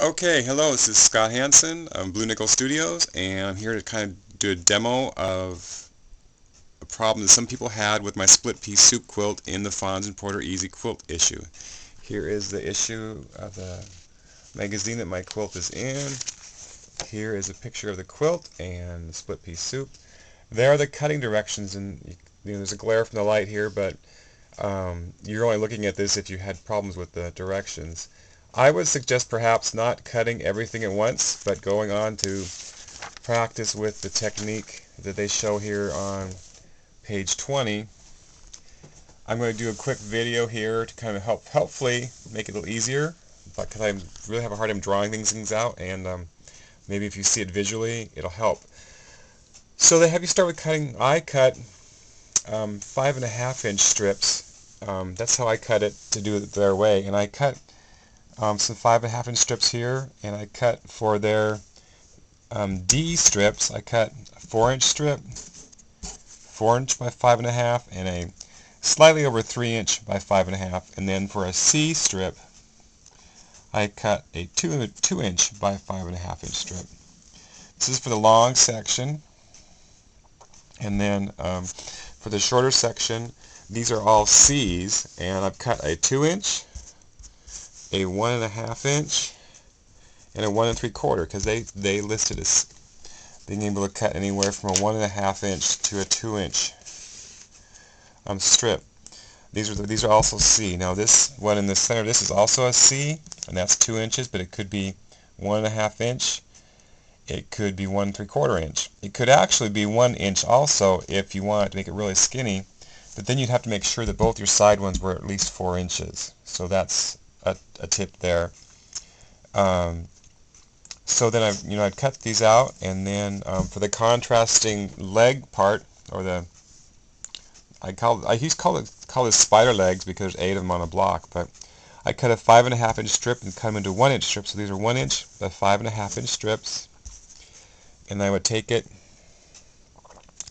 Okay, hello, this is Scott Hansen of Blue Nickel Studios, and I'm here to kind of do a demo of a problem that some people had with my split piece soup quilt in the Fons and Porter Easy Quilt issue. Here is the issue of the magazine that my quilt is in. Here is a picture of the quilt and the split piece soup. There are the cutting directions, and there's a glare from the light here, but you're only looking at this if you had problems with the directions. I would suggest perhaps not cutting everything at once, but going on to practice with the technique that they show here on page 20. I'm going to do a quick video here to kind of hopefully make it a little easier, because I really have a hard time drawing things out, and maybe if you see it visually, it'll help. So they have you start with cutting. I cut 5.5 inch strips. That's how I cut it to do it their way, and I cut some 5.5 inch strips here, and I cut for their D strips. I cut a 4 inch strip, 4 inch by 5.5, and a slightly over 3 inch by 5.5. And then for a C strip, I cut a 2 inch by 5.5 inch strip. This is for the long section, and then for the shorter section, these are all C's, and I've cut a 2 inch, a 1.5 inch, and a 1 3/4, because they listed as being able to cut anywhere from a 1.5 inch to a 2 inch strip. These are also C. Now this one in the center, this is also a C, and that's 2 inches, but it could be 1.5 inch. It could be 1 3/4 inch. It could actually be 1 inch also if you wanted to make it really skinny, but then you'd have to make sure that both your side ones were at least 4 inches. So that's a tip there. So then I'd cut these out, and then for the contrasting leg part, or I used to call it spider legs because there's 8 of them on a block, but I cut a 5.5 inch strip and cut them into 1 inch strips. So these are 1 inch by 5.5 inch strips, and I would take it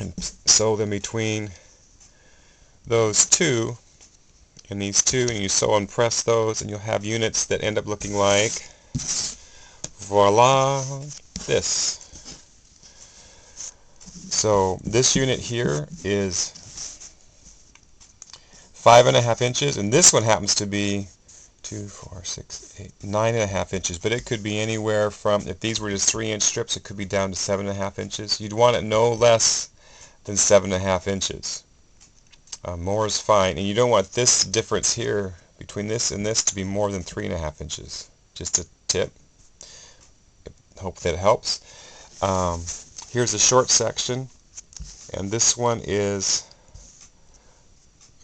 and sew them between those two and these two, and you sew and press those, and you'll have units that end up looking like, voila, this. So this unit here is 5.5 inches, and this one happens to be 2, 4, 6, 8, 9.5 inches, but it could be anywhere from, if these were just 3 inch strips, it could be down to 7.5 inches. You'd want it no less than 7.5 inches. More is fine, and you don't want this difference here between this and this to be more than 3.5 inches. Just a tip. Hope that helps. Here's a short section, and this one is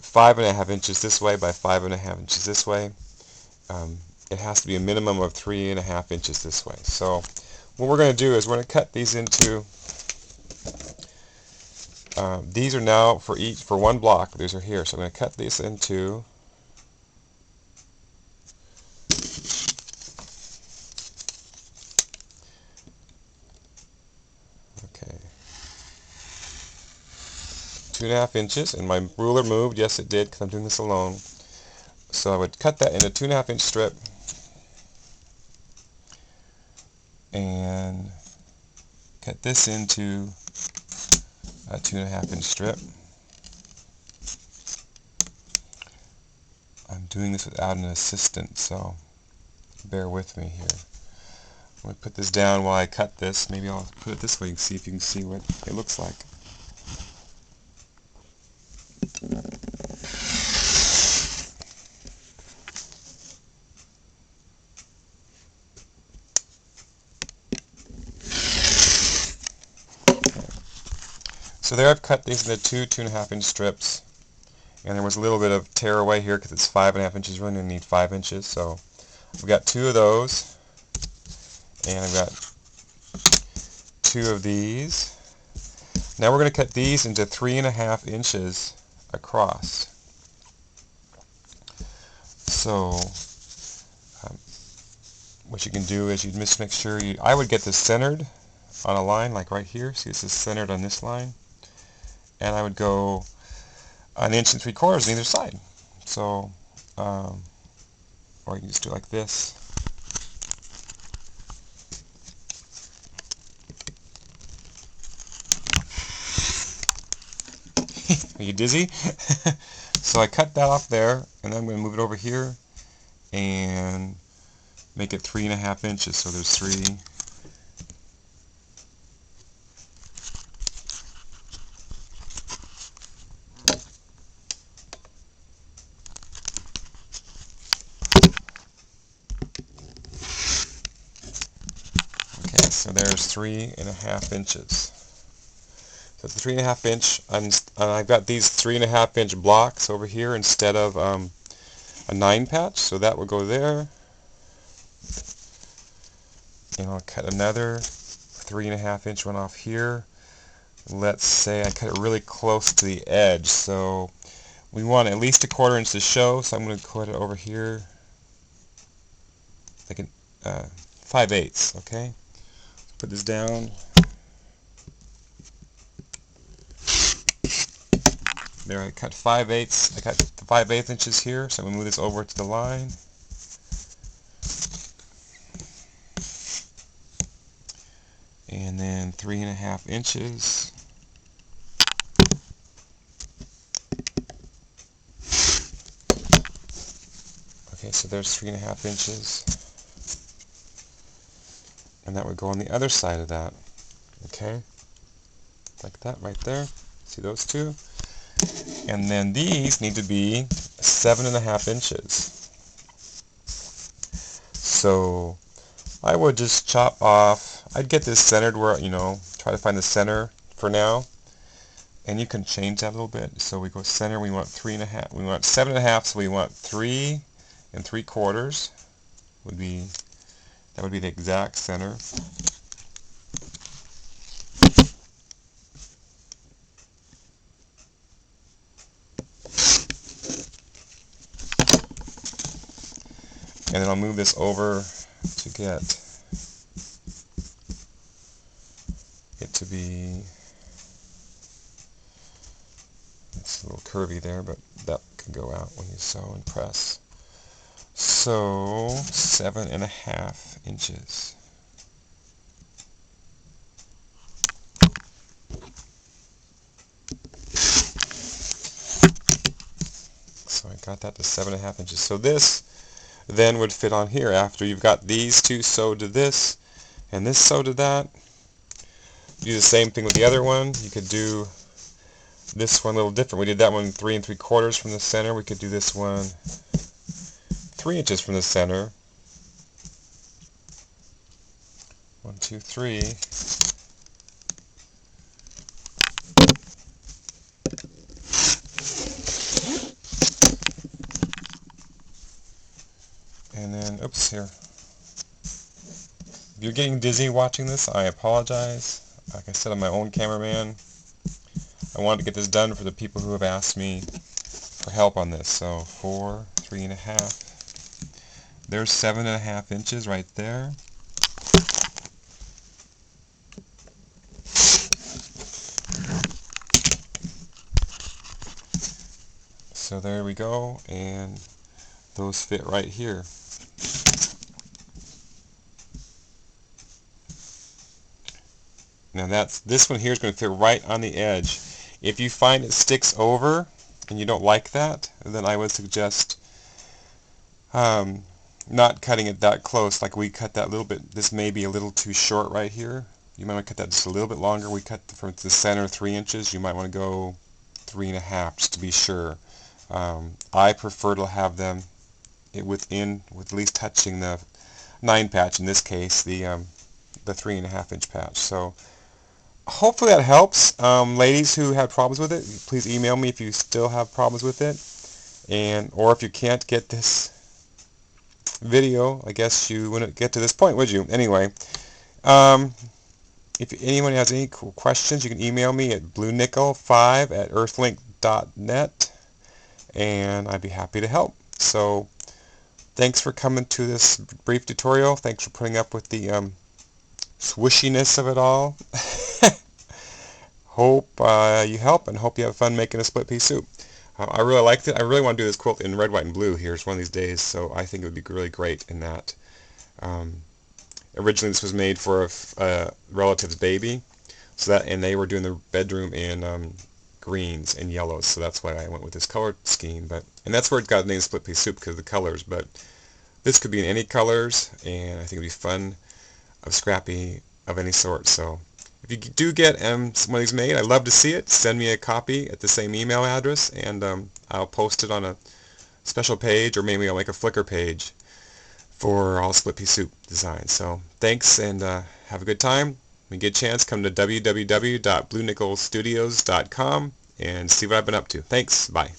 5.5 inches this way by 5.5 inches this way. It has to be a minimum of 3.5 inches this way. So what we're going to do is we're going to cut these into, these are now for one block. These are here. So I'm going to cut these into okay, 2.5 inches, and my ruler moved. Yes, it did, because I'm doing this alone. So I would cut that in a 2.5 inch strip and cut this into a 2.5 inch strip. I'm doing this without an assistant, so bear with me here. I'm going to put this down while I cut this. Maybe I'll put it this way and see if you can see what it looks like. So there I've cut these into 2.5 inch strips, and there was a little bit of tear away here because it's 5.5 inches. We're going to need 5 inches, so I've got 2 of those, and I've got 2 of these. Now we're going to cut these into 3.5 inches across. So what you can do is you just make sure I would get this centered on a line like right here. See, this is centered on this line. And I would go 1 inch and 3/4 on either side. So, or you can just do it like this. Are you dizzy? So I cut that off there, and then I'm going to move it over here and make it 3.5 inches. So there's 3. Okay, so there's 3.5 inches. So it's a 3.5 inch, and I've got these 3.5 inch blocks over here instead of a 9 patch, so that will go there. And I'll cut another 3.5 inch one off here. Let's say I cut it really close to the edge, so we want at least 1/4 inch to show, so I'm going to cut it over here like 5/8, okay? Put this down. There, I cut 5/8. I cut 5/8 inches here, so I'm going to move this over to the line. And then 3.5 inches. Okay, so there's 3.5 inches. And that would go on the other side of that. Okay? Like that right there. See those two? And then these need to be 7.5 inches. So I would just chop off, I'd get this centered where, try to find the center for now. And you can change that a little bit. So we go center, we want 3.5, we want 7.5, so we want 3 3/4 would be, that would be the exact center. And then I'll move this over to get it to be, it's a little curvy there, but that can go out when you sew and press. So 7.5 inches. So I got that to 7.5 inches. So this then would fit on here after you've got these two sewed to this and this sewed to that. Do the same thing with the other one. You could do this one a little different. We did that one 3 3/4 from the center. We could do this one 3 inches from the center. 1, 2, 3. And then, oops, here. If you're getting dizzy watching this, I apologize. Like I said, I'm my own cameraman. I wanted to get this done for the people who have asked me for help on this. So 4, 3.5. There's 7.5 inches right there. So there we go, and those fit right here. Now this one here is going to fit right on the edge. If you find it sticks over and you don't like that, then I would suggest not cutting it that close. Like we cut that little bit. This may be a little too short right here. You might want to cut that just a little bit longer. We cut from the center 3 inches. You might want to go 3.5 just to be sure. I prefer to have them with at least touching the 9 patch, in this case the 3.5 inch patch. So hopefully that helps. Ladies who had problems with it, please email me if you still have problems with it, or if you can't get this video, I guess you wouldn't get to this point, would you? Anyway, if anyone has any questions, you can email me at bluenickel5@earthlink.net, and I'd be happy to help. So thanks for coming to this brief tutorial. Thanks for putting up with the swishiness of it all. Hope you help, and hope you have fun making a split pea soup. I really liked it. I really want to do this quilt in red, white, and blue here one of these days, so I think it would be really great in that. Originally this was made for a relative's baby, and they were doing the bedroom in greens and yellows, so that's why I went with this color scheme. And that's where it got the name Split Pea Soup, because of the colors. But this could be in any colors, and I think it'd be fun of scrappy of any sort. So if you do get one of these made, I'd love to see it. Send me a copy at the same email address, and I'll post it on a special page, or maybe I'll make a Flickr page for all Split Pea Soup designs. So thanks, and have a good time. When you get a chance, come to www.bluenickelstudios.com and see what I've been up to. Thanks. Bye.